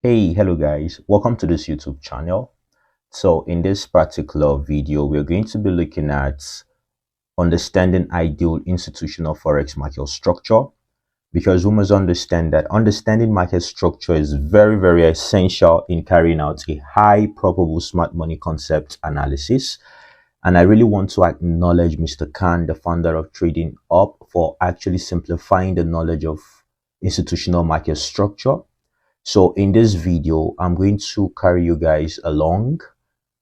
Hello guys, welcome to this YouTube channel. So in this particular video, we're going to be looking at understanding ideal institutional forex market structure, because we must understand that understanding market structure is very essential in carrying out a high probable smart money concept analysis. And I really want to acknowledge Mr. Khan, the founder of Trading Up, for actually simplifying the knowledge of institutional market structure. So in this video, I'm going to carry you guys along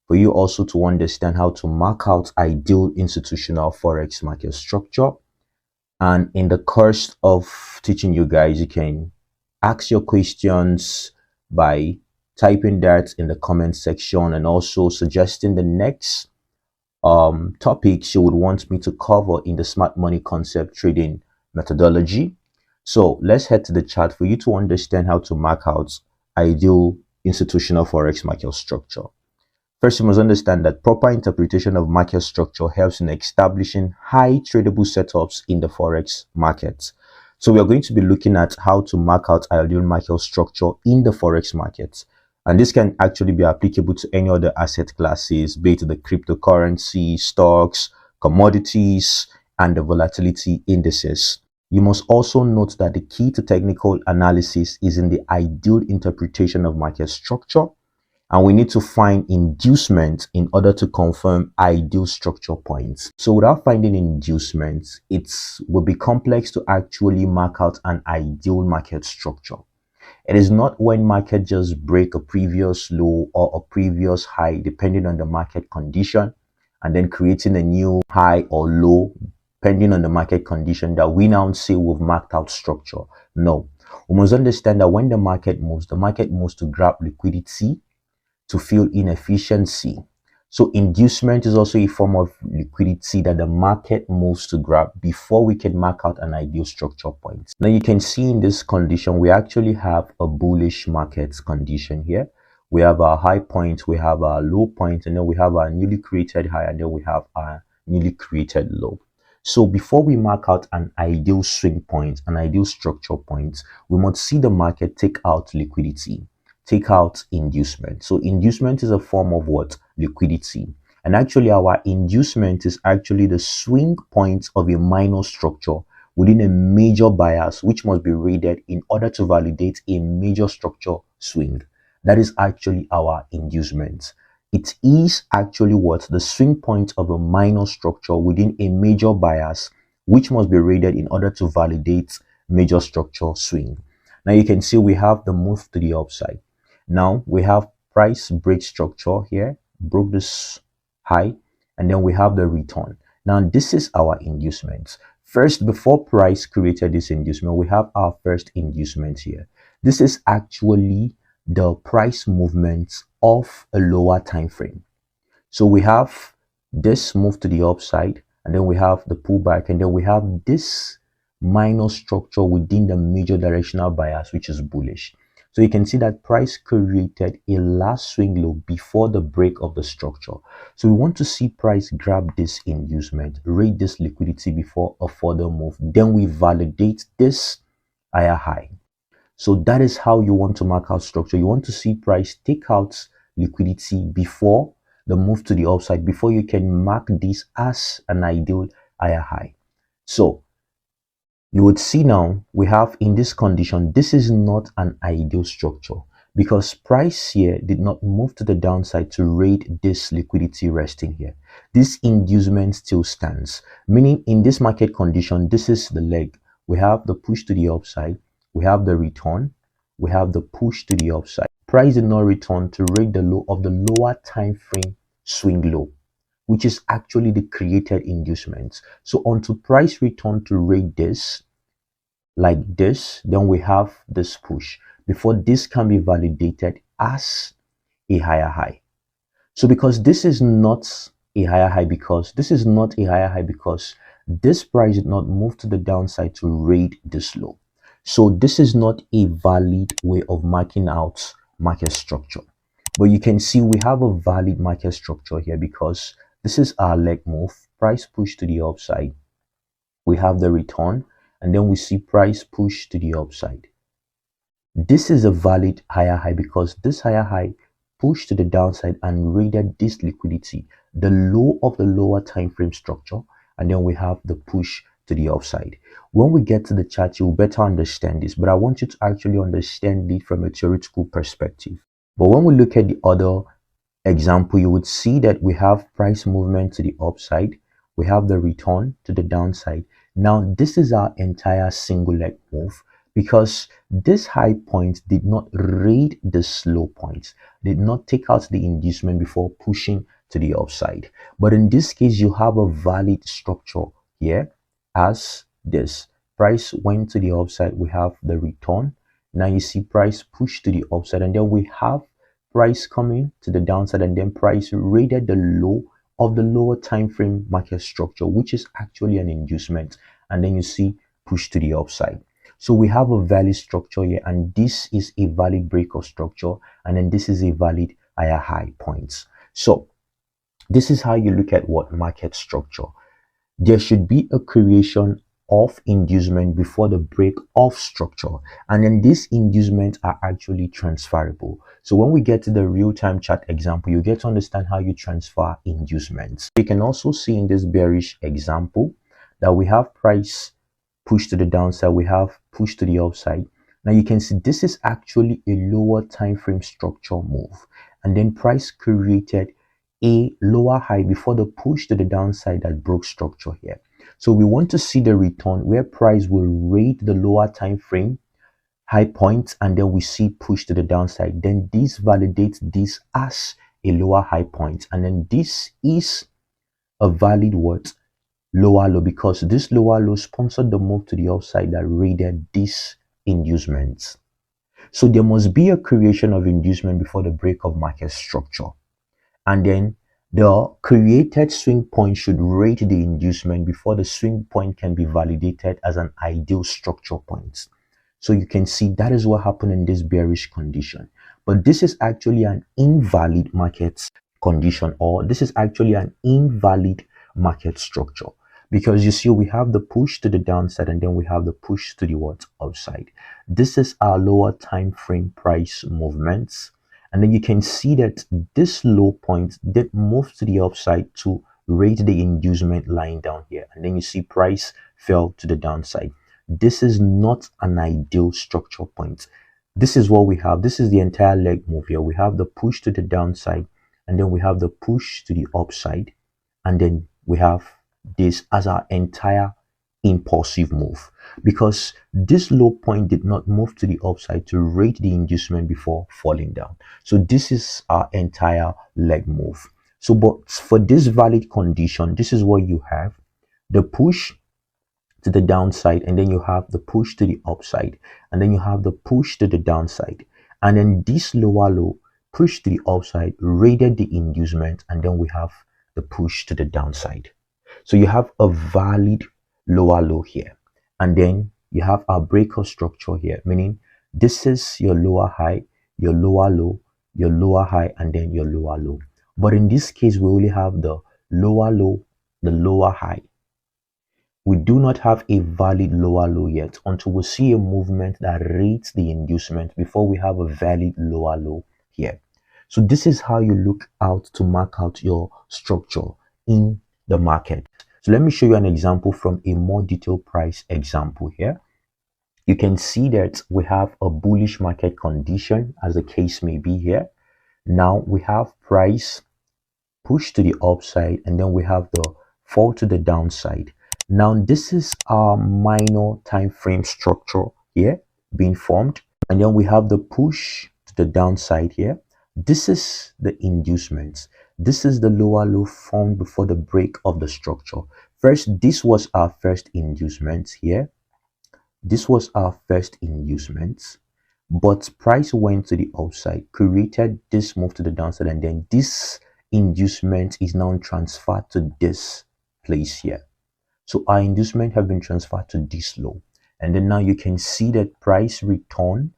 for you also to understand how to mark out ideal institutional forex market structure. And in the course of teaching you guys, you can ask your questions by typing that in the comment section and also suggesting the next topics you would want me to cover in the smart money concept trading methodology. So let's head to the chart for you to understand how to mark out ideal institutional forex market structure. First, you must understand that proper interpretation of market structure helps in establishing high tradable setups in the forex market. So we are going to be looking at how to mark out ideal market structure in the forex market. And this can actually be applicable to any other asset classes, be it the cryptocurrency, stocks, commodities, and the volatility indices. You must also note that the key to technical analysis is in the ideal interpretation of market structure, and we need to find inducement in order to confirm ideal structure points. So without finding inducement, it will be complex to actually mark out an ideal market structure. It is not when market just break a previous low or a previous high, depending on the market condition, and then creating a new high or low, depending on the market condition, that we now say we've marked out structure. No, we must understand that when the market moves to grab liquidity, to fill inefficiency. So inducement is also a form of liquidity that the market moves to grab before we can mark out an ideal structure point. Now you can see in this condition, we actually have a bullish market condition here. We have our high point, we have our low point, and then we have our newly created high, and then we have our newly created low. So before we mark out an ideal swing point, an ideal structure point, we must see the market take out liquidity, take out inducement. So inducement is a form of what? Liquidity. And actually our inducement is actually the swing point of a minor structure within a major bias, which must be rated in order to validate a major structure swing. That is actually our inducement. It is actually what? The swing point of a minor structure within a major bias, which must be rated in order to validate major structure swing. Now you can see we have the move to the upside. Now we have price break structure here, broke this high, and then we have the return. Now this is our inducement. First, before price created this inducement, we have our first inducement here. This is actually the price movement of a lower time frame. So we have this move to the upside, and then we have the pullback, and then we have this minor structure within the major directional bias, which is bullish. So you can see that price created a last swing low before the break of the structure. So we want to see price grab this inducement, rate this liquidity before a further move. Then we validate this higher high. So that is how you want to mark out structure. You want to see price take out liquidity before the move to the upside, before you can mark this as an ideal higher high. So you would see now we have in this condition, this is not an ideal structure because price here did not move to the downside to rate this liquidity resting here. This inducement still stands, meaning in this market condition, this is the leg. We have the push to the upside, we have the return, we have the push to the upside. Price did not return to rate the low of the lower time frame swing low, which is actually the created inducement. So until price return to rate this like this, then we have this push before this can be validated as a higher high. So because this is not a higher high, because this price did not move to the downside to raid this low. So this is not a valid way of marking out market structure. But you can see we have a valid market structure here because this is our leg move, price push to the upside. We have the return, and then we see price push to the upside. This is a valid higher high because this higher high pushed to the downside and raided this liquidity, the low of the lower time frame structure, and then we have the push to the upside. When we get to the chart, you'll better understand this, but I want you to actually understand it from a theoretical perspective. But when we look at the other example, you would see that we have price movement to the upside, we have the return to the downside. Now this is our entire single leg move because this high point did not raid the low points, did not take out the inducement before pushing to the upside. But in this case, you have a valid structure here as this. Price went to the upside, we have the return. Now you see price push to the upside, and then we have price coming to the downside, and then price raided the low of the lower time frame market structure, which is actually an inducement, and then you see push to the upside. So we have a valid structure here, and this is a valid breakout structure, and then this is a valid higher high points. So this is how you look at what market structure. There should be a creation of inducement before the break of structure, and then these inducements are actually transferable. So when we get to the real-time chart example, you get to understand how you transfer inducements. You can also see in this bearish example that we have price push to the downside, we have push to the upside. Now you can see this is actually a lower time frame structure move, and then price created a lower high before the push to the downside that broke structure here. So we want to see the return where price will raid the lower time frame high points, and then we see push to the downside. Then this validates this as a lower high point, and then this is a valid what lower low, because this lower low sponsored the move to the upside that raided these inducements. So there must be a creation of inducement before the break of market structure, and then the created swing point should rate the inducement before the swing point can be validated as an ideal structure point. So you can see that is what happened in this bearish condition. But this is actually an invalid market condition, or this is actually an invalid market structure, because you see we have the push to the downside, and then we have the push to the what upside. This is our lower time frame price movements. And then you can see that this low point did move to the upside to rate the inducement lying down here. And then you see price fell to the downside. This is not an ideal structure point. This is what we have. This is the entire leg move here. We have the push to the downside, and then we have the push to the upside. And then we have this as our entire impulsive move, because this low point did not move to the upside to rate the inducement before falling down. So this is our entire leg move. So but for this valid condition, this is what you have: the push to the downside, and then you have the push to the upside, and then you have the push to the downside, and then this lower low push to the upside rated the inducement, and then we have the push to the downside. So you have a valid lower low here, and then you have our breakout structure here, meaning this is your lower high, your lower low, your lower high, and then your lower low. But in this case, we only have the lower low, the lower high. We do not have a valid lower low yet until we see a movement that rates the inducement before we have a valid lower low here. So this is how you look out to mark out your structure in the market. So let me show you an example from a more detailed price example here. You can see that we have a bullish market condition, as the case may be here. Now we have price push to the upside, and then we have the fall to the downside. Now this is our minor time frame structure here being formed, and then we have the push to the downside here. This is the inducements. This is the lower low formed before the break of the structure. First, this was our first inducement here. This was our first inducement, but price went to the upside, created this move to the downside, and then this inducement is now transferred to this place here. So our inducement have been transferred to this low, and then now you can see that price return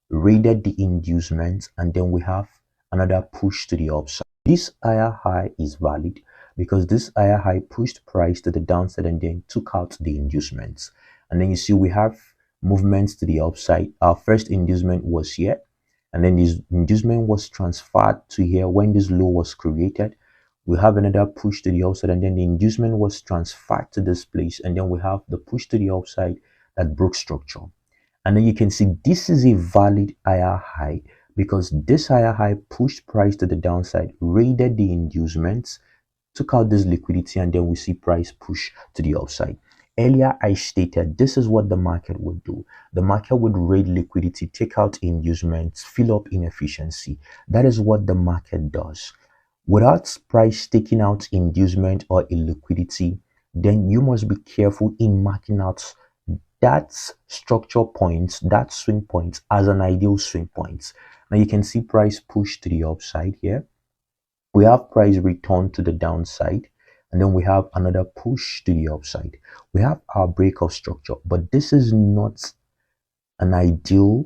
raided the inducement, and then we have another push to the upside. This higher high is valid because this higher high pushed price to the downside and then took out the inducements. And then you see we have movements to the upside. Our first inducement was here, and then this inducement was transferred to here when this low was created. We have another push to the upside, and then the inducement was transferred to this place, and then we have the push to the upside that broke structure. And then you can see this is a valid higher high because this higher high pushed price to the downside, raided the inducements, took out this liquidity, and then we see price push to the upside. Earlier I stated this is what the market would do. The market would raid liquidity, take out inducements, fill up inefficiency. That is what the market does. Without price taking out inducement or illiquidity, then you must be careful in marking out that structure point, that swing point, as an ideal swing point. Now you can see price push to the upside here. We have price return to the downside, and then we have another push to the upside. We have our breakout structure, but this is not an ideal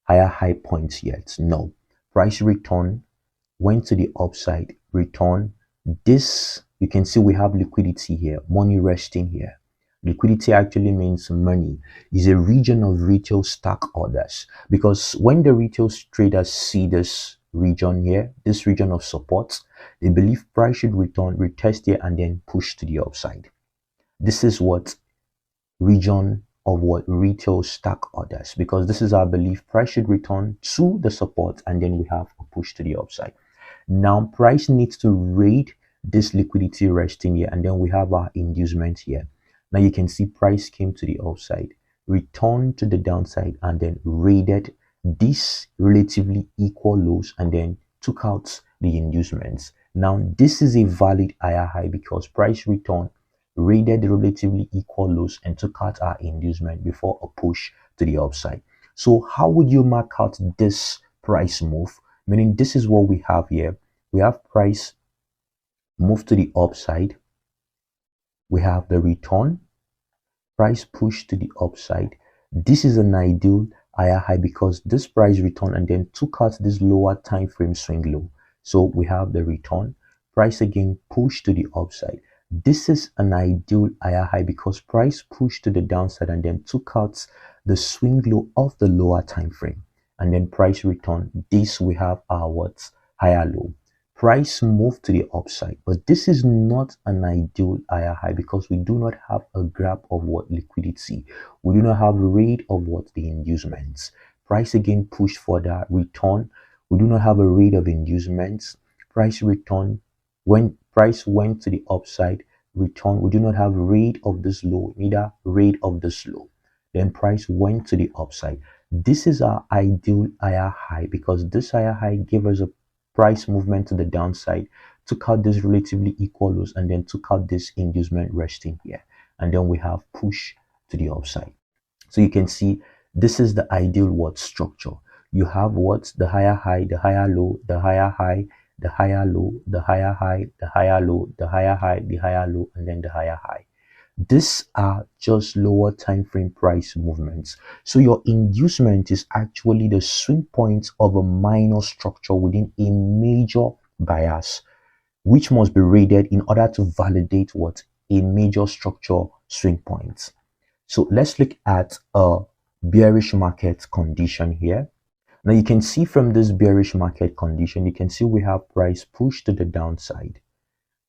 higher high point yet. No, price return went to the upside, return. This, you can see we have liquidity here, money resting here. Liquidity actually means money. Is a region of retail stock orders, because when the retail traders see this region here, this region of support, they believe price should return, retest here, and then push to the upside. This is what region of what retail stock orders, because this is our belief price should return to the support, and then we have a push to the upside. Now price needs to raid this liquidity resting here, and then we have our inducement here. Now you can see price came to the upside, returned to the downside, and then raided these relatively equal lows, and then took out the inducements. Now this is a valid higher high because price return, raided the relatively equal lows, and took out our inducement before a push to the upside. So how would you mark out this price move? Meaning this is what we have here. We have price move to the upside. We have the return, price push to the upside. This is an ideal higher high because this price return and then took out this lower time frame swing low. So we have the return, price again push to the upside. This is an ideal higher high because price pushed to the downside and then took out the swing low of the lower time frame, and then price return. This we have our what higher low. Price moved to the upside, but this is not an ideal higher high because we do not have a grab of what liquidity. We do not have a raid of what the inducements. Price again pushed further, return. We do not have a raid of inducements. Price return. When price went to the upside, return. We do not have raid of this low, neither raid of this low. Then price went to the upside. This is our ideal higher high because this higher high gave us a price movement to the downside, took out this relatively equal lows, and then took out this inducement resting here, and then we have push to the upside. So you can see this is the ideal what structure. You have what the higher high, the higher low, the higher high, the higher low, the higher high, the higher low, the higher high, the higher low, and then the higher high. These are just lower time frame price movements. So your inducement is actually the swing point of a minor structure within a major bias, which must be rated in order to validate what a major structure swing point. So let's look at a bearish market condition here. Now you can see from this bearish market condition, you can see we have price push to the downside,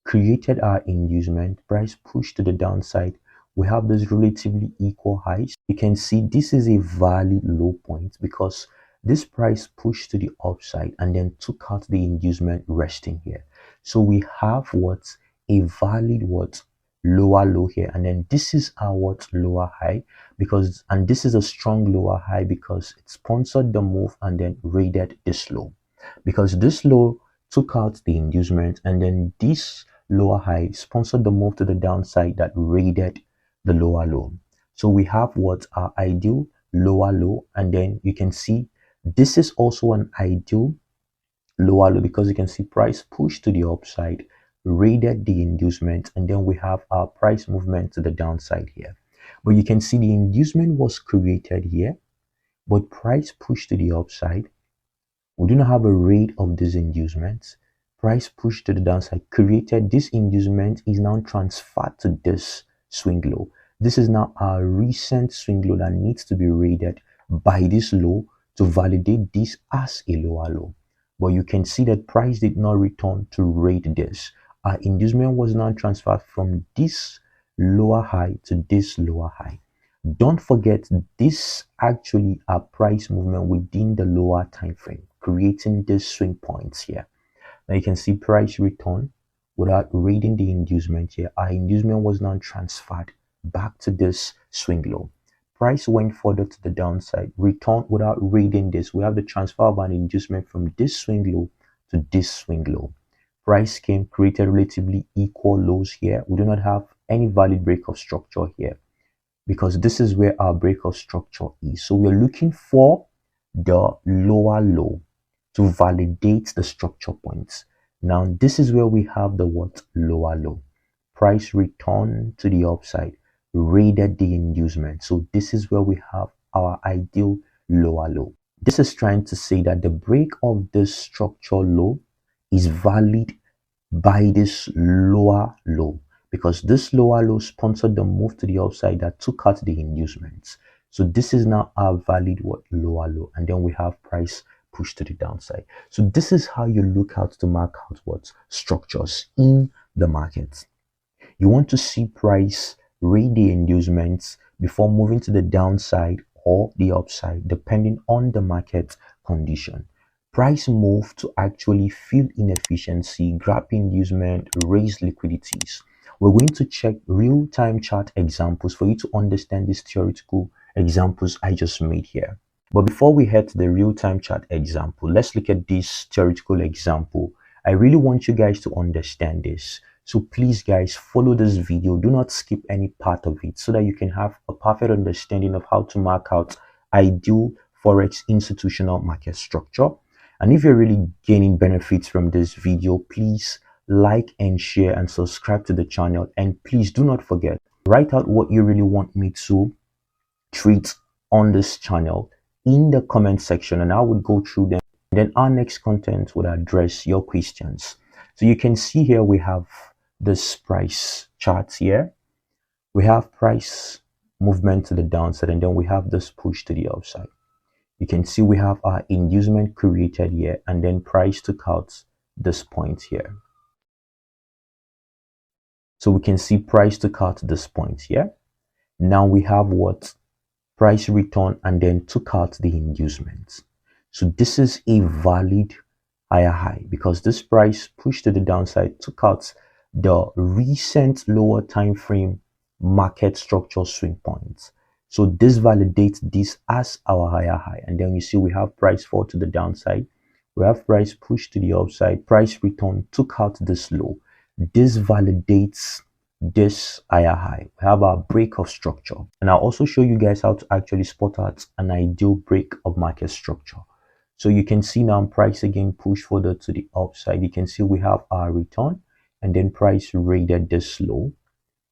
created our inducement, price push to the downside. We have this relatively equal highs. You can see this is a valid low point because this price pushed to the upside and then took out the inducement resting here. So we have what a valid what lower low here, and then this is our what lower high because, and this is a strong lower high because it sponsored the move and then raided this low, because this low took out the inducement and then this lower high sponsored the move to the downside that raided the lower low. So we have what our ideal lower low, and then you can see this is also an ideal lower low because you can see price push to the upside, raided the inducement, and then we have our price movement to the downside here. But you can see the inducement was created here, but price pushed to the upside. We do not have a raid of these inducements. Price pushed to the downside, created this inducement, is now transferred to this swing low. This is now our recent swing low that needs to be rated by this low to validate this as a lower low. But you can see that price did not return to rate this. Our inducement was now transferred from this lower high to this lower high. Don't forget, this actually a price movement within the lower time frame, creating these swing points here. Now you can see price return without reading the inducement here. Our inducement was now transferred back to this swing low. Price went further to the downside, return without reading this. We have the transfer of an inducement from this swing low to this swing low. Price came, created relatively equal lows here. We do not have any valid break of structure here, because this is where our break of structure is. So we're looking for the lower low to validate the structure points. Now this is where we have the what lower low. Price return to the upside, raided the inducement. So this is where we have our ideal lower low. This is trying to say that the break of this structure low is valid by this lower low, because this lower low sponsored the move to the upside that took out the inducements. So this is now our valid what lower low, and then we have price push to the downside. So this is how you look out to mark out what structures in the market. You want to see price read the inducements before moving to the downside or the upside, depending on the market condition. Price move to actually fill inefficiency, grab inducement, raise liquidities. We're going to check real-time chart examples for you to understand these theoretical examples I just made here. But before we head to the real-time chart example, let's look at this theoretical example. I really want you guys to understand this. So please guys, follow this video. Do not skip any part of it so that you can have a perfect understanding of how to mark out ideal Forex institutional market structure. And if you're really gaining benefits from this video, please like and share and subscribe to the channel. And please do not forget, write out what you really want me to treat on this channel in the comment section, and I would go through them. Then our next content would address your questions. So you can see here we have this price charts here. We have price movement to the downside, and then we have this push to the upside. You can see we have our inducement created here, and then price took out this point here. So we can see price took out this point here. Now we have what price return and then took out the inducement. So this is a valid higher high, because this price pushed to the downside, took out the recent lower time frame market structure swing points. So this validates this as our higher high, and then you see we have price fall to the downside, we have price push to the upside, price return took out this low. This validates this higher high. We have our break of structure, and I'll also show you guys how to actually spot out an ideal break of market structure. So you can see now price again push further to the upside. You can see we have our return, and then price raided this low,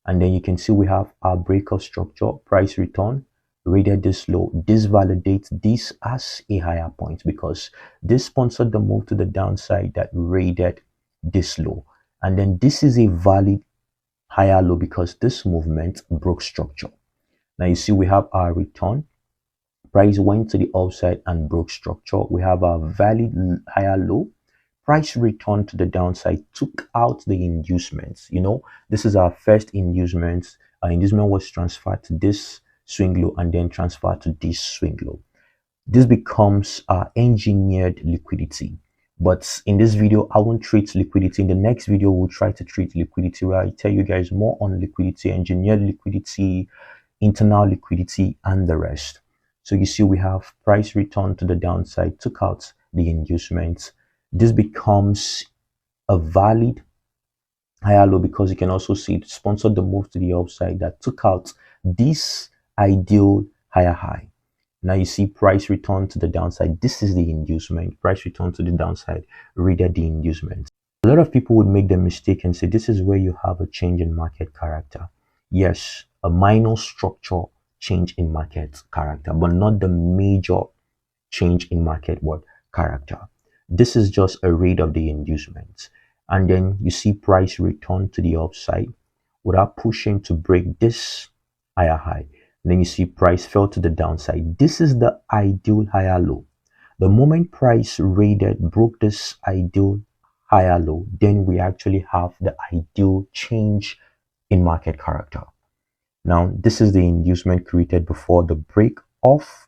and then you can see we have our break of structure, price return, raided this low. This validates this as a higher point, because this sponsored the move to the downside that raided this low, and then this is a valid higher low because this movement broke structure. Now you see we have our return, price went to the upside and broke structure. We have a valid higher low, price returned to the downside, took out the inducements. You know, this is our first inducement. Our inducement was transferred to this swing low and then transferred to this swing low. This becomes our engineered liquidity. But in this video, I won't treat liquidity. In the next video, we'll try to treat liquidity, where I tell you guys more on liquidity, engineered liquidity, internal liquidity, and the rest. So you see we have price return to the downside, took out the inducements. This becomes a valid higher low, because you can also see it sponsored the move to the upside that took out this ideal higher high. Now you see price return to the downside. This is the inducement. Price return to the downside, raided the inducement. A lot of people would make the mistake and say this is where you have a change in market character. Yes, a minor structure change in market character, but not the major change in market character. This is just a raid of the inducement, and then you see price return to the upside without pushing to break this higher high. And then you see price fell to the downside. This is the ideal higher low. The moment price raided, broke this ideal higher low, then we actually have the ideal change in market character. Now, this is the inducement created before the break of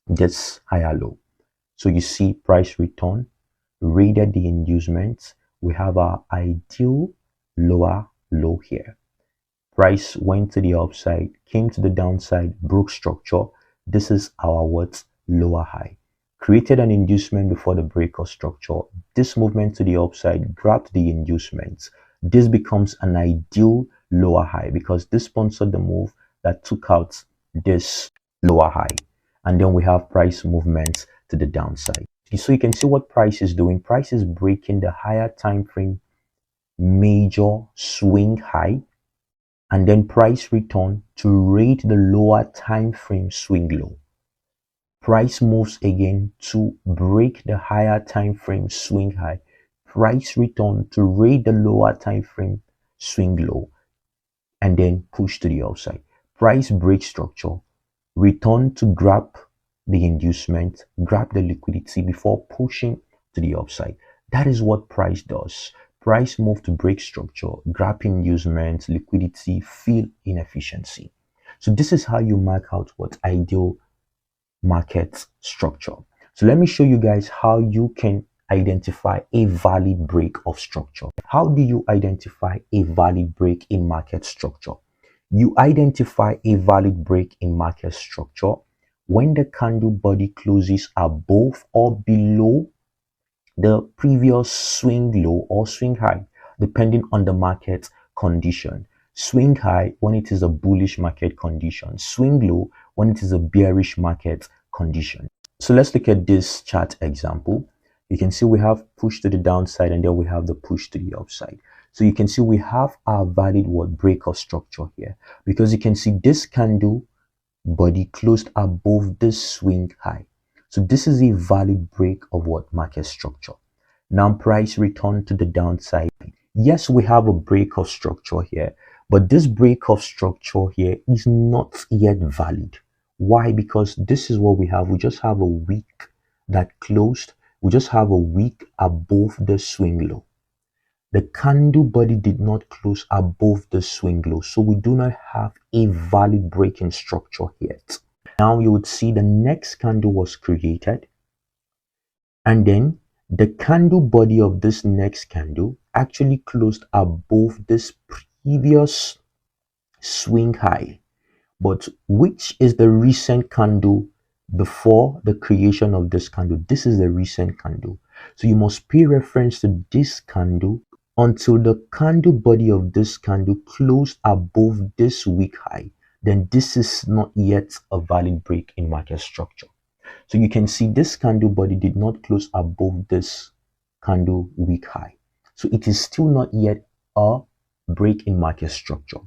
this higher low. So you see price return, raided the inducement. We have our ideal lower low here. Price went to the upside, came to the downside, broke structure. This is our what? Lower high. Created an inducement before the break of structure. This movement to the upside grabbed the inducement. This becomes an ideal lower high because this sponsored the move that took out this lower high. And then we have price movements to the downside. So you can see what price is doing. Price is breaking the higher time frame major swing high, and then price return to rate the lower time frame swing low. Price moves again to break the higher time frame swing high. Price return to rate the lower time frame swing low, and then push to the upside. Price break structure, return to grab the inducement, grab the liquidity before pushing to the upside. That is what price does. Price move to break structure, grab inducement, liquidity, fill inefficiency. So this is how you mark out what ideal market structure. So let me show you guys how you can identify a valid break of structure. How do you identify a valid break in market structure? You identify a valid break in market structure when the candle body closes above or below the previous swing low or swing high, depending on the market condition. Swing high when it is a bullish market condition, swing low when it is a bearish market condition. So let's look at this chart example. You can see we have push to the downside and then we have the push to the upside. So you can see we have our valid what break of structure here, because you can see this candle body closed above this swing high. So this is a valid break of what market structure. Now price return to the downside. Yes, we have a break of structure here, but this break of structure here is not yet valid. Why? Because this is what we have. We just have a wick that closed. We just have a wick above the swing low. The candle body did not close above the swing low, so we do not have a valid break in structure yet. Now you would see the next candle was created, and then the candle body of this next candle actually closed above this previous swing high. But which is the recent candle before the creation of this candle? This is the recent candle. So you must pay reference to this candle until the candle body of this candle closed above this wick high. Then this is not yet a valid break in market structure. So you can see this candle body did not close above this candle wick high. So it is still not yet a break in market structure,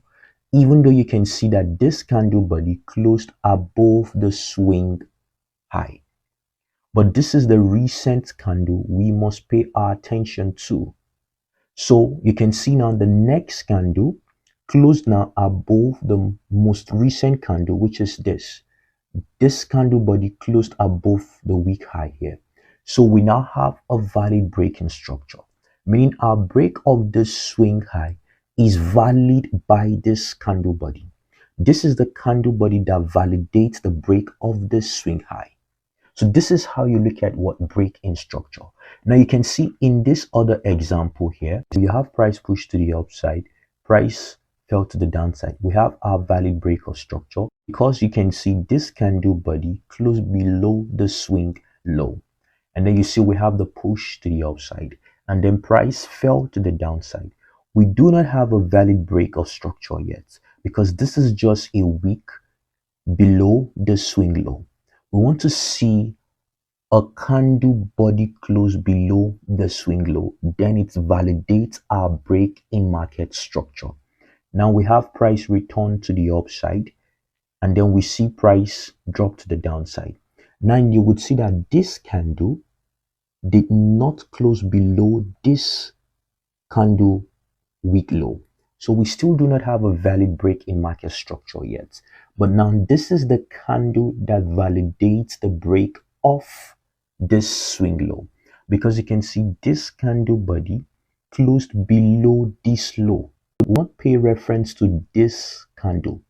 even though you can see that this candle body closed above the swing high. But this is the recent candle we must pay our attention to. So you can see now the next candle closed now above the most recent candle, which is this. This candle body closed above the wick high here. So we now have a valid break in structure, meaning our break of this swing high is valid by this candle body. This is the candle body that validates the break of this swing high. So this is how you look at what break in structure. Now you can see in this other example here, you have price push to the upside, price fell to the downside. We have our valid break of structure because you can see this candle body closed below the swing low. And then you see we have the push to the upside, and then price fell to the downside. We do not have a valid break of structure yet because this is just a wick below the swing low. We want to see a candle body close below the swing low, then it validates our break in market structure. Now we have price return to the upside, and then we see price drop to the downside. Now you would see that this candle did not close below this candle wick low. So we still do not have a valid break in market structure yet. But now this is the candle that validates the break of this swing low, because you can see this candle body closed below this low. We won't pay reference to this candle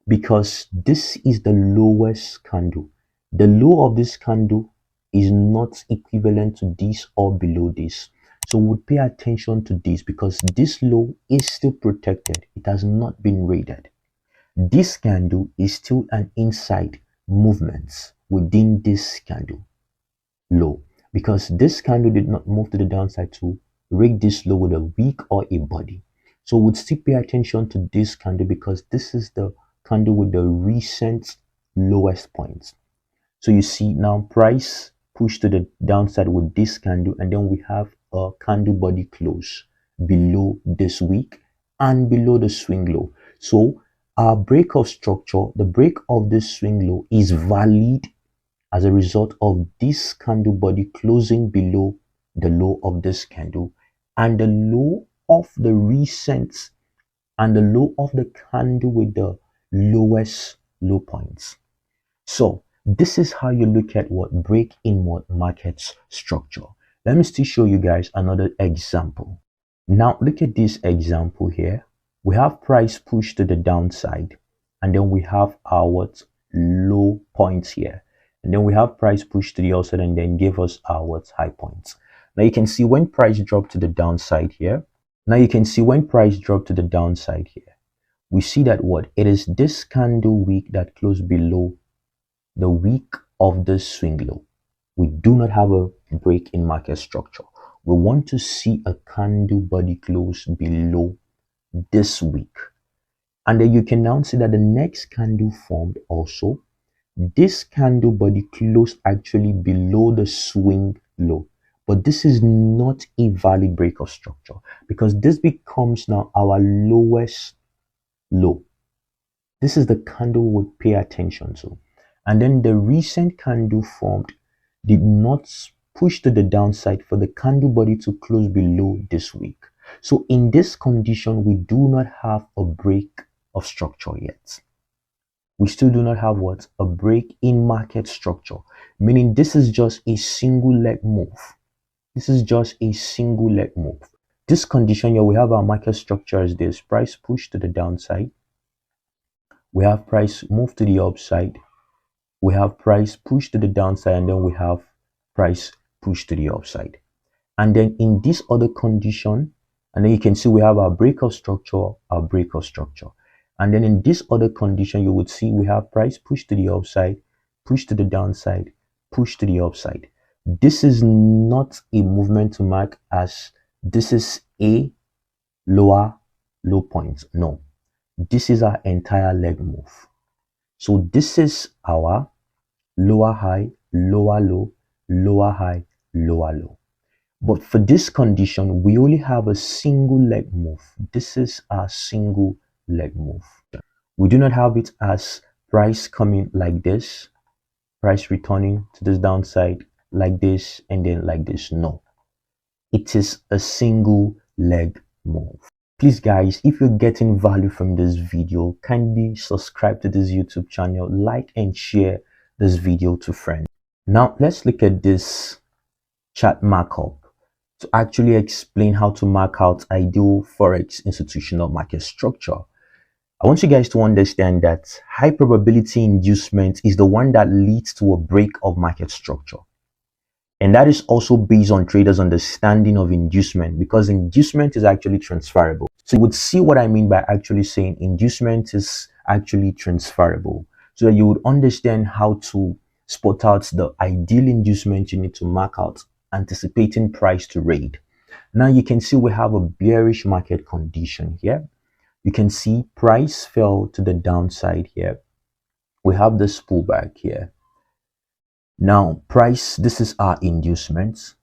because this is the lowest candle. The low of this candle is not equivalent to this or below this. So we would pay attention to this because this low is still protected. It has not been raided. This candle is still an inside movement within this candle low, because this candle did not move to the downside to break this low with a wick or a body. So we'd still pay attention to this candle because this is the candle with the recent lowest points. So you see now price pushed to the downside with this candle, and then we have a candle body close below this wick and below the swing low. So our break of structure, the break of this swing low, is valid as a result of this candle body closing below the low of this candle and the low of the recent and the low of the candle with the lowest low points. So this is how you look at what break in what market structure. Let me still show you guys another example. Now look at this example here. We have price pushed to the downside, and then we have our what low points here, and then we have price pushed to the upside and then give us our what high points. Now you can see when price dropped to the downside here. We see that what it is this candle wick that closed below the wick of the swing low. We do not have a break in market structure. We want to see a candle body close below this wick, and then you can now see that the next candle formed also. This candle body closed actually below the swing low, but this is not a valid break of structure because this becomes now our lowest low. This is the candle we would pay attention to. And then the recent candle formed did not push to the downside for the candle body to close below this wick. So in this condition, we do not have a break of structure yet. We still do not have what? A break in market structure, meaning this is just a single leg move. This condition here, we have our market structure as this: price push to the downside, we have price move to the upside, we have price push to the downside, and then we have price push to the upside. And then in this other condition, and then you can see we have our break of structure, and then in this other condition, you would see we have price push to the upside, push to the downside, push to the upside. This is not a movement to mark as this is a lower low point. No, this is our entire leg move. So this is our lower high, lower low, lower high, lower low. But for this condition, we only have a single leg move. This is our single leg move. We do not have it as price coming like this, price returning to this downside like this, and then like this. No, it is a single leg move. Please guys, if you're getting value from this video, kindly subscribe to this YouTube channel, like and share this video to friends. Now let's look at this chart markup to actually explain how to mark out ideal Forex institutional market structure. I want you guys to understand that high probability inducement is the one that leads to a break of market structure. And that is also based on traders' understanding of inducement, because inducement is actually transferable. So you would see what I mean by actually saying inducement is actually transferable, so that you would understand how to spot out the ideal inducement you need to mark out, anticipating price to raid. Now you can see we have a bearish market condition here. You can see price fell to the downside here. We have this pullback here. Now price, this is our inducement.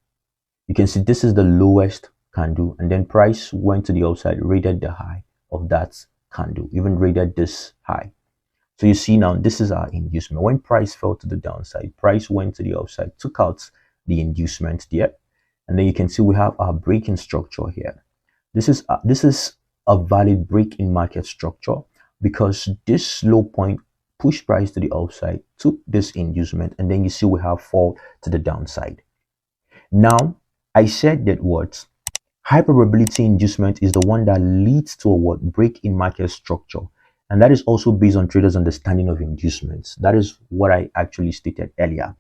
You can see this is the lowest candle, and then price went to the upside, raided the high of that candle, even raided this high. So you see now this is our inducement. When price fell to the downside, price went to the upside, took out the inducement there, and then you can see we have our breaking structure here. This is a valid break in market structure because this low point pushed price to the upside, took this inducement, and then you see we have fall to the downside. Now, I said that what high probability inducement is the one that leads to a what break in market structure, and that is also based on traders' understanding of inducements. That is what I actually stated earlier,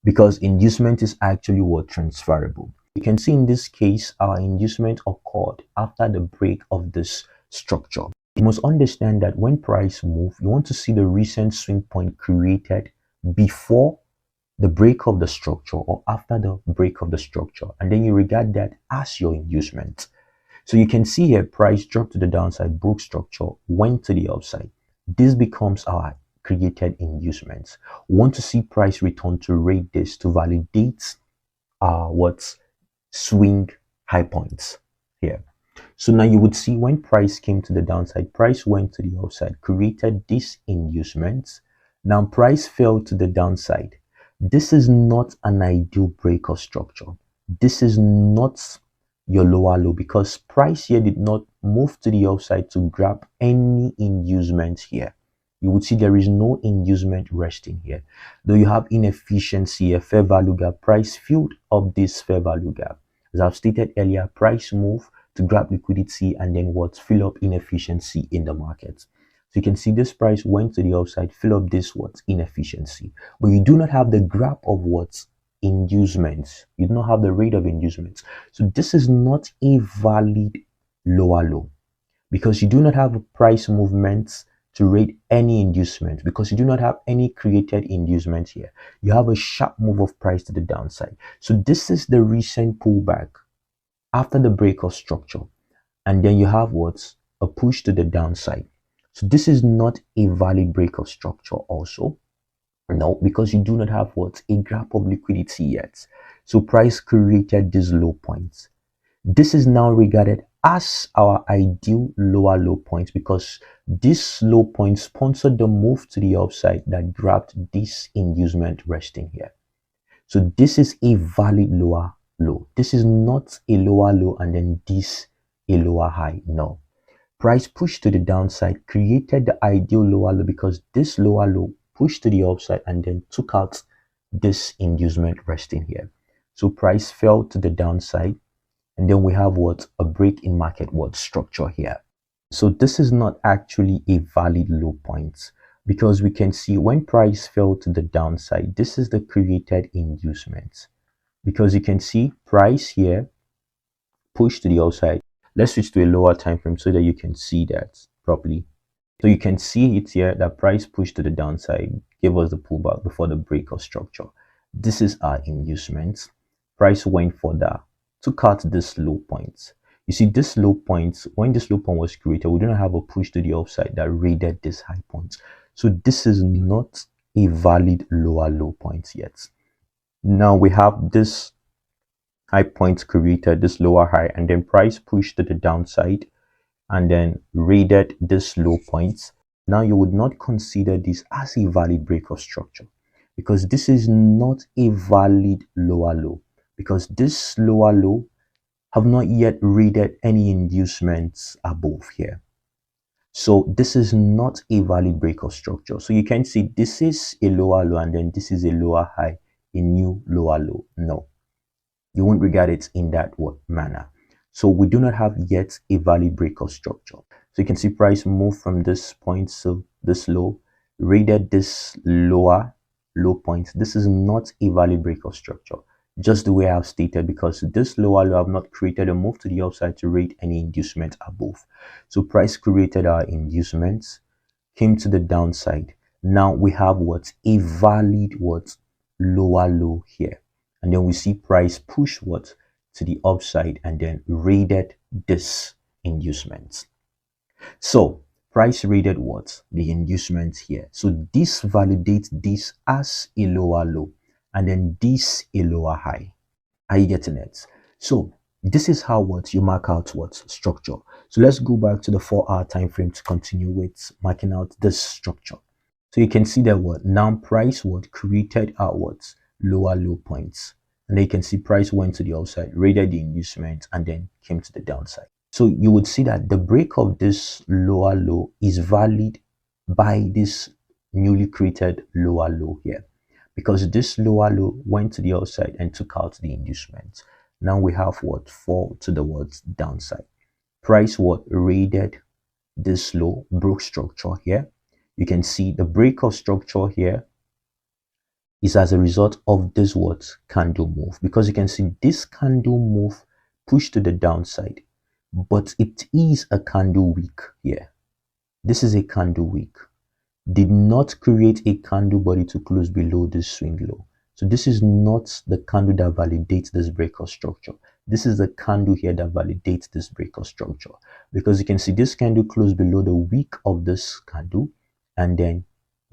because inducement is actually what transferable. You can see in this case our inducement occurred after the break of this structure. You must understand that when price move, you want to see the recent swing point created before the break of the structure or after the break of the structure, and then you regard that as your inducement. So you can see here price dropped to the downside, broke structure, went to the upside. This becomes our created inducements. We want to see price return to rate this to validate what swing high points here. So now you would see when price came to the downside, price went to the upside, created this inducement. Now price fell to the downside. This is not an ideal break of structure. This is not your lower low because price here did not move to the upside to grab any inducement here. You would see there is no inducement resting here. Though you have inefficiency, a fair value gap, price filled up this fair value gap. As I've stated earlier, price move to grab liquidity and then what fill up inefficiency in the market. So you can see this price went to the upside, fill up this what inefficiency, but you do not have the graph of what inducements. You do not have the rate of inducements. So this is not a valid lower low because you do not have a price movements to rate any inducement because you do not have any created inducement here. You have a sharp move of price to the downside. So this is the recent pullback after the break of structure, and then you have what a push to the downside. So this is not a valid break of structure also. No, because you do not have what a graph of liquidity yet. So price created these low points. This is now regarded as our ideal lower low points because this low point sponsored the move to the upside that grabbed this inducement resting here. So this is a valid lower low. This is not a lower low and then this a lower high. No. Price pushed to the downside, created the ideal lower low because this lower low pushed to the upside and then took out this inducement resting here. So price fell to the downside, and then we have what a break in market what structure here. So this is not actually a valid low point because we can see when price fell to the downside, this is the created inducement because you can see price here pushed to the upside. Let's switch to a lower time frame so that you can see that properly. So you can see it here that price pushed to the downside, gave us the pullback before the break of structure. This is our inducement. Price went further, took out this low point. You see this low point, when this low point was created, we didn't have a push to the upside that raided this high point. So this is not a valid lower low point yet. Now we have this high point created, this lower high, and then price pushed to the downside and then raided this low point. Now you would not consider this as a valid break of structure because this is not a valid lower low because this lower low have not yet raided any inducements above here. So this is not a valid break of structure. So you can see this is a lower low and then this is a lower high, a new lower low. No. You won't regard it in that manner. So we do not have yet a valid break of structure. So you can see price move from this point to this low, raided this lower low point. This is not a valid break of structure, just the way I've stated, because this lower low have not created a move to the upside to rate any inducement above. So price created our inducements, came to the downside. Now we have what a valid lower low here. And then we see price push to the upside and then raided this inducement. So price raided the inducement here. So this validates this as a lower low and then this a lower high. Are you getting it? So this is how you mark out structure. So let's go back to the 4-hour time frame to continue with marking out this structure. So you can see that now price created our lower low points, and then you can see price went to the upside, raided the inducement and then came to the downside. So you would see that the break of this lower low is valid by this newly created lower low here, because this lower low went to the upside and took out the inducement. Now we have what fall to the words downside. Price what raided this low, broke structure here. You can see the break of structure here is as a result of this what candle move, because you can see this candle move pushed to the downside, but it is a candle wick here. This is a candle wick, did not create a candle body to close below this swing low. So this is not the candle that validates this breakout structure. This is the candle here that validates this breakout structure, because you can see this candle closed below the wick of this candle and then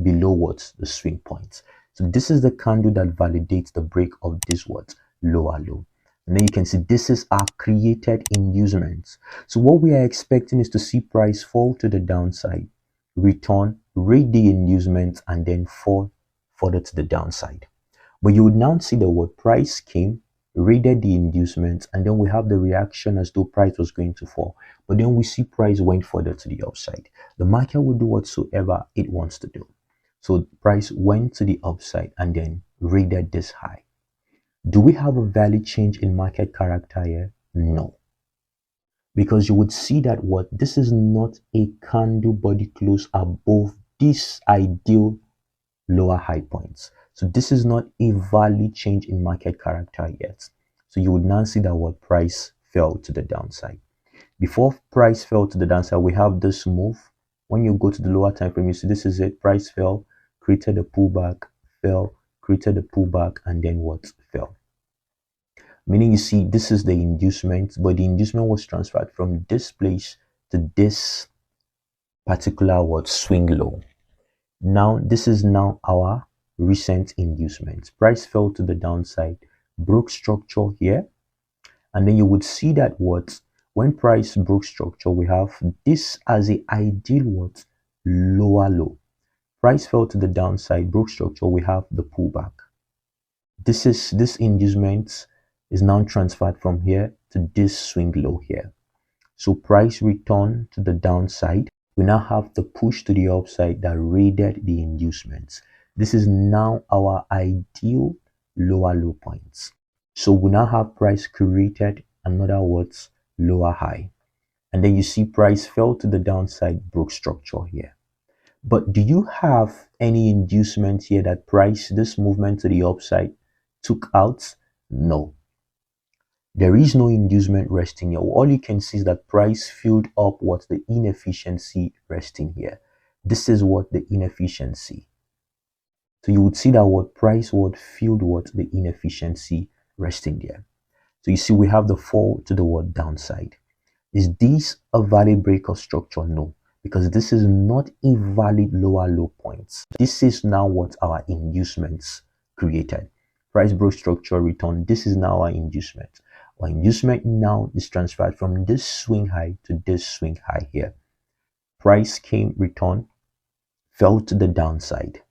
below what the swing points. So this is the candle that validates the break of this what lower low. And then you can see this is our created inducements. So what we are expecting is to see price fall to the downside, return, raid the inducement, and then fall further to the downside. But you would now see the word price came, raided the inducement, and then we have the reaction as though price was going to fall. But then we see price went further to the upside. The market will do whatsoever it wants to do. So price went to the upside and then raided this high. Do we have a valid change in market character here? No. Because you would see that what this is not a candle body close above this ideal lower high points. So this is not a valid change in market character yet. So you would now see that what price fell to the downside. Before price fell to the downside, we have this move. When you go to the lower time frame, you see this is it. Price fell, created a pullback, fell, created a pullback, and then what fell. Meaning you see this is the inducement, but the inducement was transferred from this place to this particular what swing low. Now this is now our recent inducement. Price fell to the downside, broke structure here, and then you would see that what when price broke structure, we have this as a ideal what lower low. Price fell to the downside, broke structure, we have the pullback. This inducement is now transferred from here to this swing low here. So price returned to the downside. We now have the push to the upside that raided the inducements. This is now our ideal lower low points. So we now have price created another words lower high. And then you see price fell to the downside, broke structure here. But do you have any inducement here that price, this movement to the upside, took out? No. There is no inducement resting here. All you can see is that price filled up what the inefficiency resting here. This is what the inefficiency. So you would see that what price would filled what the inefficiency resting there. So you see we have the fall to the word downside. Is this a valid breakout structure? No, because this is not a valid lower low points. This is now what our inducements created. Price broke structure return. This is now our inducement. Our inducement now is transferred from this swing high to this swing high here. Price came, return, fell to the downside.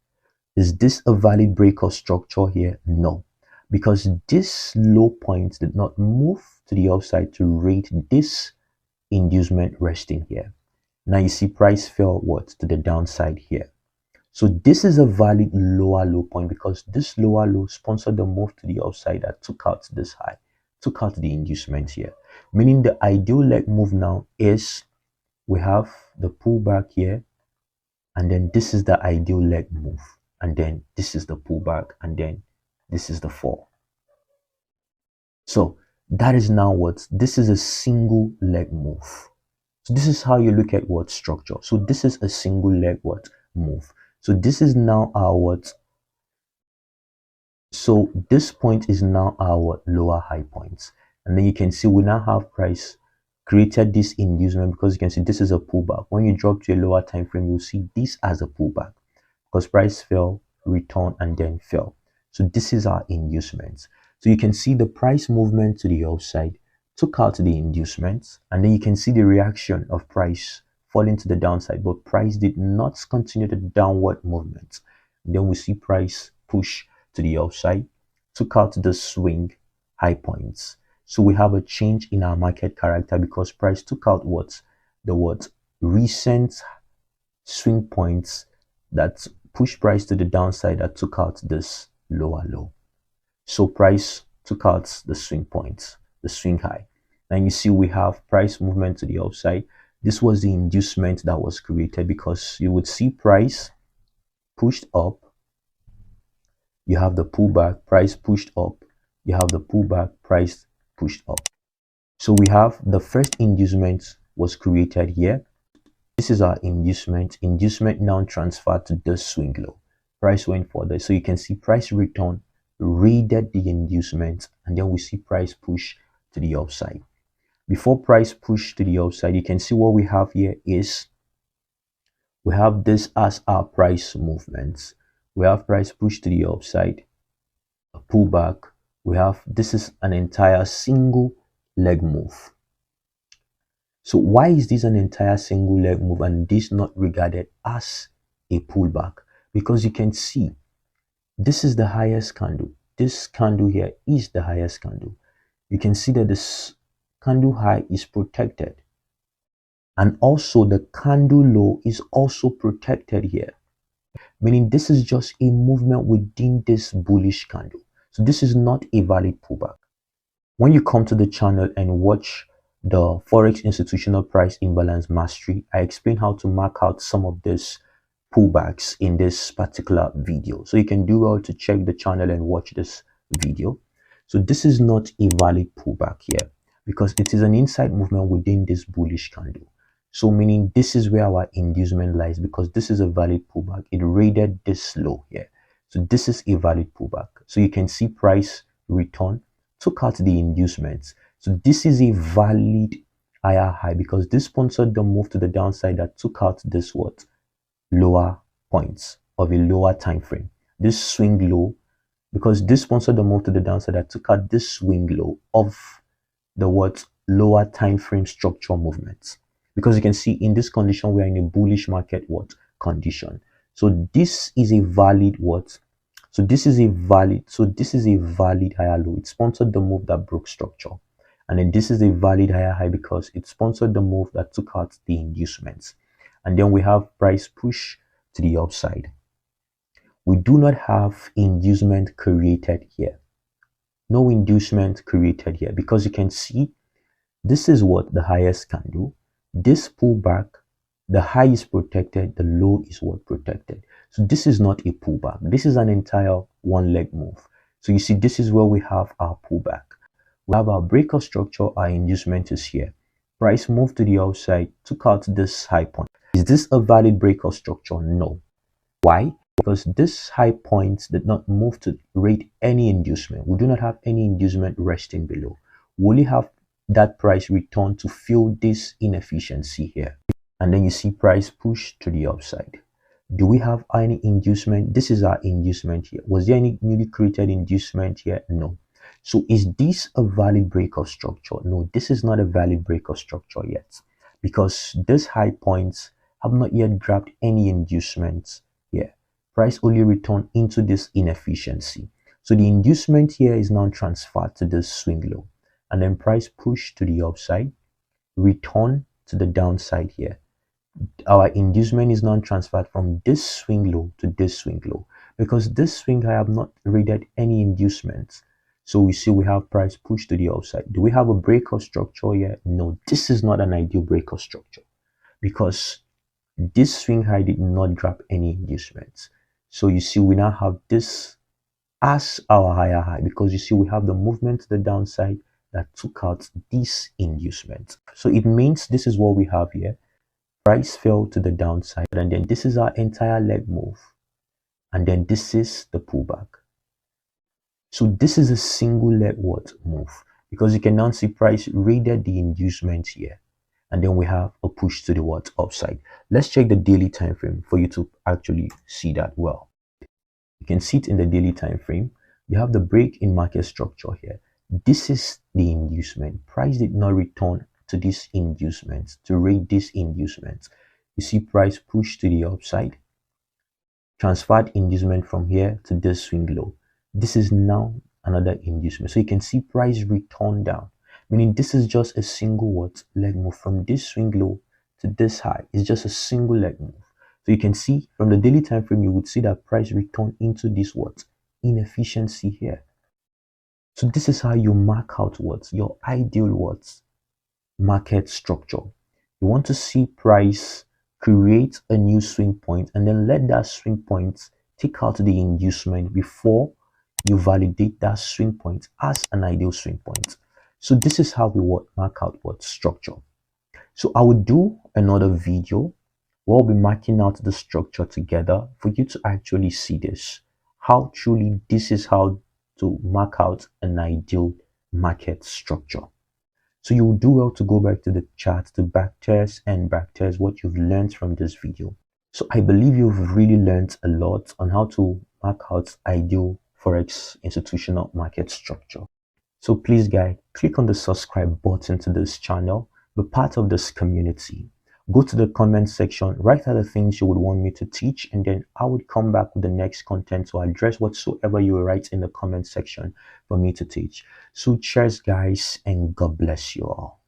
Is this a valid breakout structure here? No, because this low point did not move to the upside to rate this inducement resting here. Now you see price fell what to the downside here. So this is a valid lower low point, because this lower low sponsored the move to the upside that took out this high, took out the inducement here. Meaning the ideal leg move now is we have the pullback here, and then this is the ideal leg move, and then this is the pullback, and then this is the fall. So that is now what this is, a single leg move. So this is how you look at what structure. So this is a single leg what move. So this is now our what. So this point is now our lower high points, and then you can see we now have price created this inducement, because you can see this is a pullback. When you drop to a lower time frame, you'll see this as a pullback, because price fell, return, and then fell. So this is our inducement. So you can see the price movement to the upside took out the inducements, and then you can see the reaction of price falling to the downside, but price did not continue the downward movement. And then we see price push to the upside, took out the swing high points. So we have a change in our market character because price took out the recent swing points that push price to the downside, that took out this lower low. So price took out the swing points, the swing high. And you see we have price movement to the upside. This was the inducement that was created, because you would see price pushed up, you have the pullback, price pushed up, you have the pullback, price pushed up. So we have the first inducement was created here. This is our inducement. Inducement now transferred to this swing low. Price went further. So you can see price return, raided the inducement, and then we see price push to the upside. Before price push to the upside, you can see what we have here is we have this as our price movements. We have price push to the upside, a pullback. We have, this is an entire single leg move. So why is this an entire single leg move and this not regarded as a pullback? Because you can see this is the highest candle. This candle here is the highest candle. You can see that this candle high is protected, and also the candle low is also protected here, meaning this is just a movement within this bullish candle. So this is not a valid pullback. When you come to the channel and watch the Forex Institutional Price Imbalance Mastery, I explain how to mark out some of these pullbacks in this particular video. So you can do well to check the channel and watch this video. So this is not a valid pullback here, because it is an inside movement within this bullish candle. So meaning this is where our inducement lies, because this is a valid pullback. It raided this low here. So this is a valid pullback. So you can see price return, took out the inducements. So this is a valid higher high, because this sponsored the move to the downside that took out this lower points of a lower time frame. This swing low, because this sponsored the move to the downside that took out this swing low of the lower time frame structure movements. Because you can see in this condition we are in a bullish market condition. So this is a valid so this is a valid higher low. It sponsored the move that broke structure. And then this is a valid higher high because it sponsored the move that took out the inducements. And then we have price push to the upside. We do not have inducement created here. No inducement created here, because you can see this is the highest candle. This pullback, the high is protected, the low is protected. So this is not a pullback. This is an entire one leg move. So you see, this is where we have our pullback. We have our breakout structure, our inducement is here. Price moved to the upside, took out this high point. Is this a valid breakout structure? No. Why? Because this high point did not move to rate any inducement. We do not have any inducement resting below. We only have that price return to fill this inefficiency here. And then you see price push to the upside. Do we have any inducement? This is our inducement here. Was there any newly created inducement here? No. So is this a valid breakout structure? No, this is not a valid breakout structure yet, because these high points have not yet grabbed any inducements here. Price only returned into this inefficiency. So the inducement here is now transferred to this swing low, and then price push to the upside, return to the downside here. Our inducement is now transferred from this swing low to this swing low, because this swing high have not raided any inducements. So we see we have price push to the upside. Do we have a breakout structure here? No, this is not an ideal breakout structure, because this swing high did not grab any inducements. So you see we now have this as our higher high, because you see we have the movement to the downside that took out this inducement. So it means this is what we have here. Price fell to the downside, and then this is our entire leg move, and then this is the pullback. So this is a single leg move, because you can now see price raided the inducement here, and then we have a push to the upside. Let's check the daily time frame for you to actually see that well. You can see it in the daily time frame. You have the break in market structure here. This is the inducement. Price did not return to this inducement, to raid this inducement. You see price push to the upside, transferred inducement from here to this swing low. This is now another inducement. So you can see price return down. meaning this is just a single what leg move from this swing low to this high. It's just a single leg move. So you can see from the daily time frame, you would see that price return into this what inefficiency here. So this is how you mark out what your ideal what market structure. You want to see price create a new swing point and then let that swing point take out the inducement before you validate that swing point as an ideal swing point. So this is how we mark out what structure. So I will do another video where we'll be marking out the structure together for you to actually see this. How truly this is how to mark out an ideal market structure. So you will do well to go back to the chart to backtest and backtest what you've learned from this video. So I believe you've really learned a lot on how to mark out ideal Forex institutional market structure. So please guys, click on the subscribe button to this channel, be part of this community. Go to the comment section, write out the things you would want me to teach, and then I would come back with the next content to address whatsoever you write in the comment section for me to teach. So cheers guys, and God bless you all.